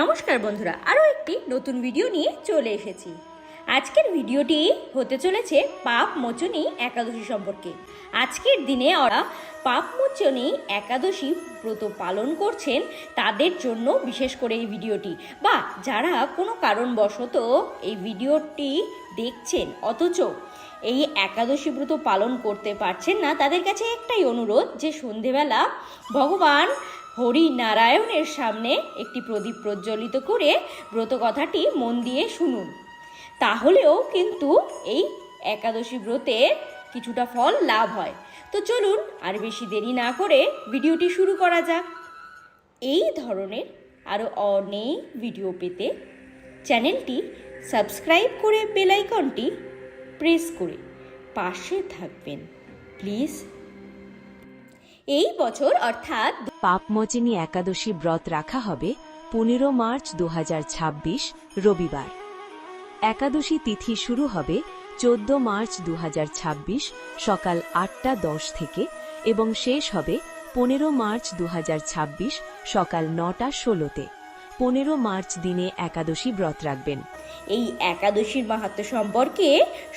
নমস্কার বন্ধুরা, আরও একটি নতুন ভিডিও নিয়ে চলে এসেছি। আজকের ভিডিওটি হতে চলেছে পাপ মোচনী একাদশী সম্পর্কে। আজকের দিনে ওরা পাপ মোচনী একাদশী ব্রত পালন করছেন তাদের জন্য বিশেষ করে এই ভিডিওটি, বা যারা কোনো কারণবশত এই ভিডিওটি দেখছেন অথচ এই একাদশী ব্রত পালন করতে পারছেন না, তাদের কাছে একটাই অনুরোধ যে সন্ধেবেলা ভগবান হরিনারায়ণের সামনে একটি প্রদীপ প্রজ্বলিত করে ব্রত কথাটি মন দিয়ে শুনুন, তাহলেও কিন্তু এই একাদশী ব্রতে কিছুটা ফল লাভ হয়। তো চলুন আর বেশি দেরি না করে ভিডিওটি শুরু করা যাক। এই ধরনের আরও অনেক ভিডিও পেতে চ্যানেলটি সাবস্ক্রাইব করে বেল আইকনটি প্রেস করে পাশে থাকবেন প্লিজ। এই বছর অর্থাৎ পাপমোচনী একাদশী ব্রত রাখা হবে 15 মার্চ 2026 রবিবার। একাদশী তিথি শুরু হবে 14 মার্চ 2026 সকাল 8:10 থেকে এবং শেষ হবে 15 মার্চ 2026 সকাল 9:16-তে। 15 মার্চ দিনে একাদশী ব্রত রাখবেন। এই একাদশীর মাহাত্ম্য সম্পর্কে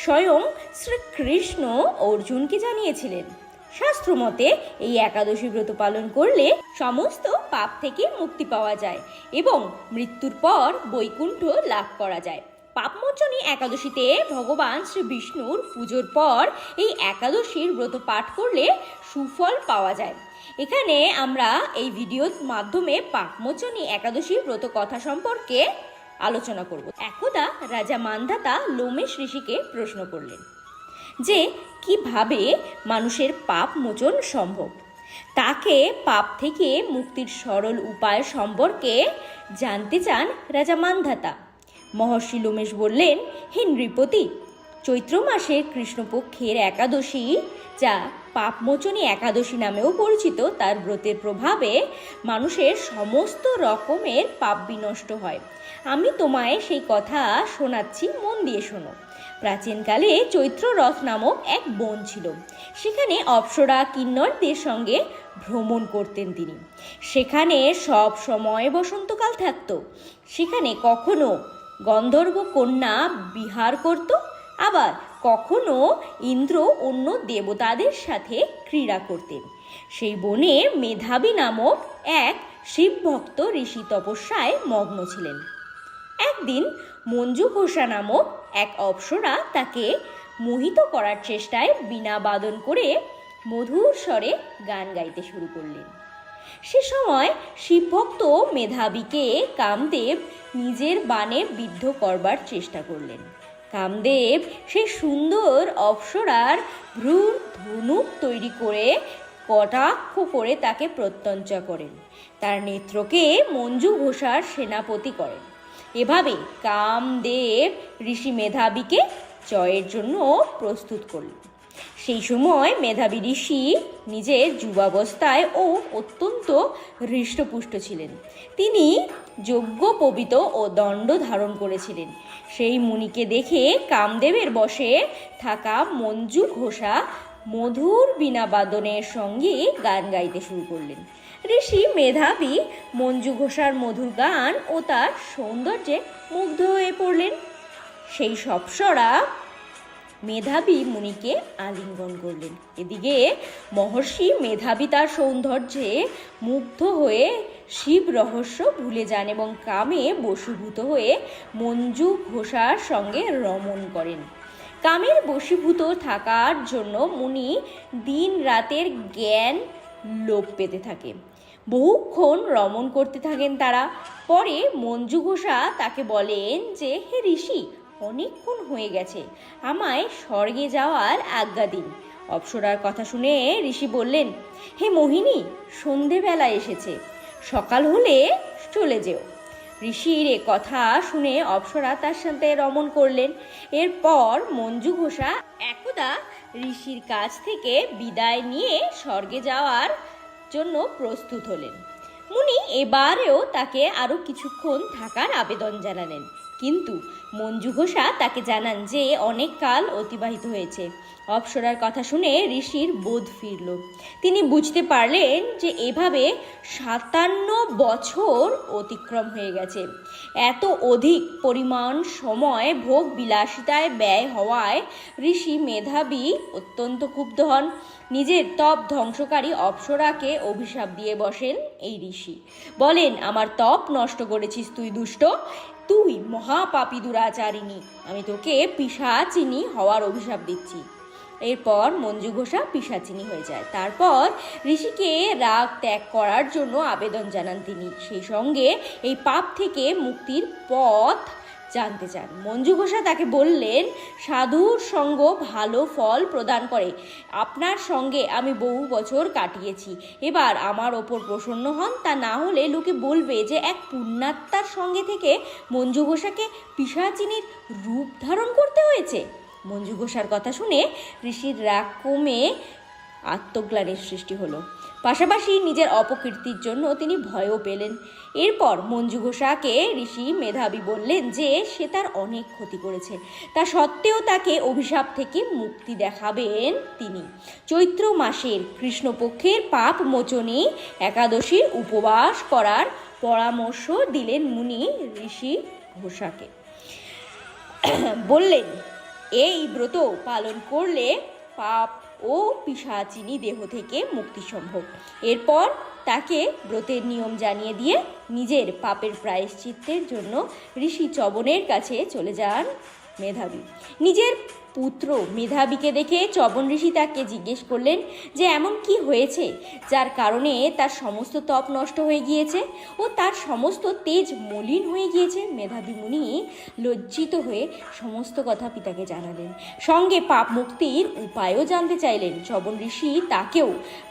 স্বয়ং শ্রীকৃষ্ণ অর্জুনকে জানিয়েছিলেন। শাস্ত্রমতে এই একাদশী ব্রত পালন করলে সমস্ত পাপ থেকে মুক্তি পাওয়া যায় এবং মৃত্যুর পর বৈকুণ্ঠ লাভ করা যায়। পাপমোচনী একাদশীতে ভগবান শ্রী বিষ্ণুর পুজোর পর এই একাদশীর ব্রত পাঠ করলে সুফল পাওয়া যায়। এখানে আমরা এই ভিডিওর মাধ্যমে পাপমোচনী একাদশী ব্রত কথা সম্পর্কে আলোচনা করব। একদা রাজা মান্ধাতা লোমেশ ঋষিকে প্রশ্ন করলেন যে কিভাবে মানুষের পাপ মোচন সম্ভব। তাকে পাপ থেকে মুক্তির সরল উপায় সম্পর্কে জানতে চান রাজা মান্ধাতা। মহর্ষি লোমেশ বললেন, হে নৃপতি, চৈত্র মাসের কৃষ্ণপক্ষের একাদশী, যা পাপমোচনী একাদশী নামেও পরিচিত, তার ব্রতের প্রভাবে মানুষের সমস্ত রকমের পাপ বিনষ্ট হয়। আমি তোমায় সেই কথা শোনাচ্ছি, মন দিয়ে শোনো। প্রাচীনকালে চৈত্র রথ নামক এক বন ছিল। সেখানে অপ্সরা কিন্নরদের সঙ্গে ভ্রমণ করতেন তিনি। সেখানে সব সময় বসন্তকাল থাকত। সেখানে কখনো গন্ধর্ব কন্যা বিহার করত, আবার কখনো ইন্দ্র অন্য দেবতাদের সাথে ক্রীড়া করতেন। সেই বনে মেধাবী নামক এক শিবভক্ত ঋষি তপস্যায় মগ্ন ছিলেন। একদিন মঞ্জু ঘোষা নামক এক অপ্সরা তাকে মোহিত করার চেষ্টায় বীণা বাদন করে মধুর স্বরে গান গাইতে শুরু করলেন। সে সময় শিবভক্ত মেধাবীকে কামদেব নিজের বাণে বিদ্ধ করবার চেষ্টা করলেন। কামদেব সেই সুন্দর অপ্সরার ভ্রূর ধনুক তৈরি করে কটাক্ষ করে তাকে প্রত্যঞ্চা করেন। তার নেত্রকে মঞ্জু ঘোষার সেনাপতি করেন। এভাবে কামদেব ঋষি মেধাবীকে জয়ের জন্য প্রস্তুত করলেন। সেই সময় মেধাবী ঋষি নিজের যুবাবস্থায় ও অত্যন্ত হৃষ্টপুষ্ট ছিলেন। তিনি যজ্ঞোপবীত ও দণ্ড ধারণ করেছিলেন। সেই মুনিকে দেখে কামদেবের বশে থাকা মঞ্জু ঘোষা মধুর বীণাবাদনের সঙ্গে গান গাইতে শুরু করলেন। ঋষি মেধাবী মঞ্জু ঘোষার মধুর গান ও তার সৌন্দর্যে মুগ্ধ হয়ে পড়লেন। সেই সপ্সরা মেধাবী মুনিকে আলিঙ্গন করলেন। এদিকে মহর্ষি মেধাবী তার সৌন্দর্যে মুগ্ধ হয়ে শিব রহস্য ভুলে যান এবং কামে বশীভূত হয়ে মঞ্জু ঘোষার সঙ্গে রমণ করেন। কামের বশীভূত থাকার জন্য মুনি দিন রাতের জ্ঞান লোপ পেতে থাকে। বহুক্ষণ রমণ করতে থাকেন তারা। পরে মঞ্জু ঘোষা তাকে বলেন যে, হে ঋষি, অনেকক্ষণ হয়ে গেছে, আমায় স্বর্গে যাওয়ার আজ্ঞা দিন। অপ্সরার কথা শুনে ঋষি বললেন, হে মোহিনী, সন্ধেবেলা এসেছে, সকাল হলে চলে যেও। ঋষির এ কথা শুনে অপ্সরা তার সাথে রমণ করলেন। এরপর মঞ্জু ঘোষা একদা ঋষির কাছ থেকে বিদায় নিয়ে স্বর্গে যাওয়ার জন্য প্রস্তুত হলেন। মুনি এবারেও তাকে আরও কিছুক্ষণ থাকার আবেদন জানালেন, কিন্তু মঞ্জু ঘোষা তাকে জানান যে অনেক কাল অতিবাহিত হয়েছে। অপ্সরার কথা শুনে ঋষির বোধ ফিরল। তিনি বুঝতে পারলেন যে এভাবে 57 বছর অতিক্রম হয়ে গেছে। এত অধিক পরিমাণ সময় ভোগ বিলাসিতায় ব্যয় হওয়ায় ঋষি মেধাবী অত্যন্ত ক্ষুব্ধ হন। নিজের তপ ধ্বংসকারী অপ্সরাকে অভিশাপ দিয়ে বসেন এই ঋষি। বলেন, আমার তপ নষ্ট করেছিস তুই দুষ্ট, তুই মহাপাপী দুরাচারিণী, আমি তোকে পিশাচিনী হওয়ার অভিশাপ দিচ্ছি। এরপর মঞ্জু ঘোষা পিশাচিনী হয়ে যায়। তারপর ঋষিকে রাগ ত্যাগ করার জন্য আবেদন জানান তিনি। সেই সঙ্গে এই পাপ থেকে মুক্তির পথ জানতে চান। মঞ্জু ঘোষা তাকে বললেন, সাধুর সঙ্গ ভালো ফল প্রদান করে। আপনার সঙ্গে আমি বহু বছর কাটিয়েছি, এবার আমার ওপর প্রসন্ন হন, তা না হলে লোকে বলবে যে এক পুণ্যাত্মার সঙ্গে থেকে মঞ্জু ঘোষাকে পিশাচিনীর রূপ ধারণ করতে হয়েছে। মঞ্জু ঘোষার কথা শুনে ঋষির রাগ কমে আত্মগ্লানির সৃষ্টি হলো। পাশাপাশি নিজের অপকীর্তির জন্য তিনি ভয়ও পেলেন। এরপর মঞ্জু ঘোষাকে ঋষি মেধাবী বললেন যে সে তার অনেক ক্ষতি করেছে, তা সত্ত্বেও তাকে অভিশাপ থেকে মুক্তি দেখাবেন তিনি। চৈত্র মাসের কৃষ্ণপক্ষের পাপ মোচনী একাদশীর উপবাস করার পরামর্শ দিলেন মুনি ঋষি ঘোষাকে। বললেন, এই ব্রত পালন করলে পাপ ও পিশাচিনী দেহ থেকে মুক্তি সম্ভব। এরপর তাকে ব্রতের নিয়ম জানিয়ে দিয়ে নিজের পাপের প্রায়শ্চিত্তের জন্য ঋষি চবনের কাছে চলে যান মেধাবী। নিজের পুত্র মেধাবীকে দেখে চবন ঋষি তাকে জিজ্ঞেস করলেন যে এমন কি হয়েছে যার কারণে তার সমস্ত তপ নষ্ট হয়ে গিয়েছে ও তার সমস্ত তেজ মলিন হয়ে গিয়েছে। মেধাবী মুনি লজ্জিত হয়ে সমস্ত কথা পিতাকে জানালেন, সঙ্গে পাপ মুক্তির উপায়ও জানতে চাইলেন। চবন ঋষি তাকেও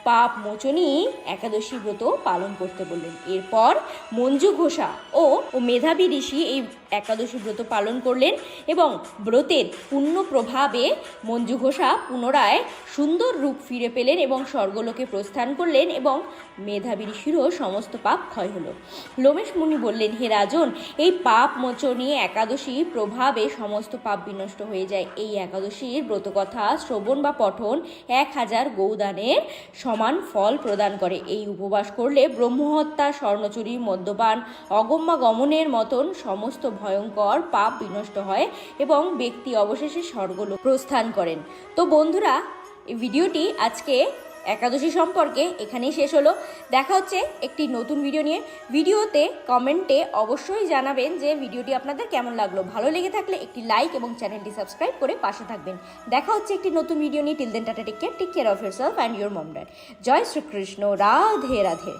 পাপ মোচনী একাদশী ব্রত পালন করতে বললেন। এরপর মঞ্জু ঘোষা ও মেধাবী ঋষি এই একাদশী ব্রত পালন করলেন এবং ব্রতের পুণ্য প্রভাবে মঞ্জু ঘোষা পুনরায় সুন্দর রূপ ফিরে পেলেন এবং স্বর্গলোকে প্রস্থান করলেন এবং মেধাবী ঋষিরও সমস্ত পাপ ক্ষয় হলো। লোমেশ মুনি বললেন, হে রাজন, এই পাপ মোচনী একাদশী প্রভাবে সমস্ত পাপ বিনষ্ট হয়ে যায়। এই একাদশীর ব্রতকথা শ্রবণ বা পঠন 1000 গৌদানের সমান ফল প্রদান করে। এই উপবাস করলে ব্রহ্মহত্যা, স্বর্ণচুরি, মদ্যপান, অগম্যা গমনের মতন সমস্ত ভয়ঙ্কর পাপ বিনষ্ট হয় এবং ব্যক্তি অবশেষে স্বর্গলোক প্রস্থান করেন। তো বন্ধুরা, এই ভিডিওটি আজকে একাদশী সম্পর্কে এখানেই শেষ হলো। দেখা হচ্ছে একটি নতুন ভিডিও নিয়ে। ভিডিওতে কমেন্টে অবশ্যই জানাবেন যে ভিডিওটি আপনাদের কেমন লাগলো। ভালো লেগে থাকলে একটি লাইক এবং চ্যানেলটি সাবস্ক্রাইব করে পাশে থাকবেন। দেখা হচ্ছে একটি নতুন ভিডিও নিয়ে। Till then ta-ta, take care of yourself and your mom dad. জয় শ্রীকৃষ্ণ, রাধে রাধে।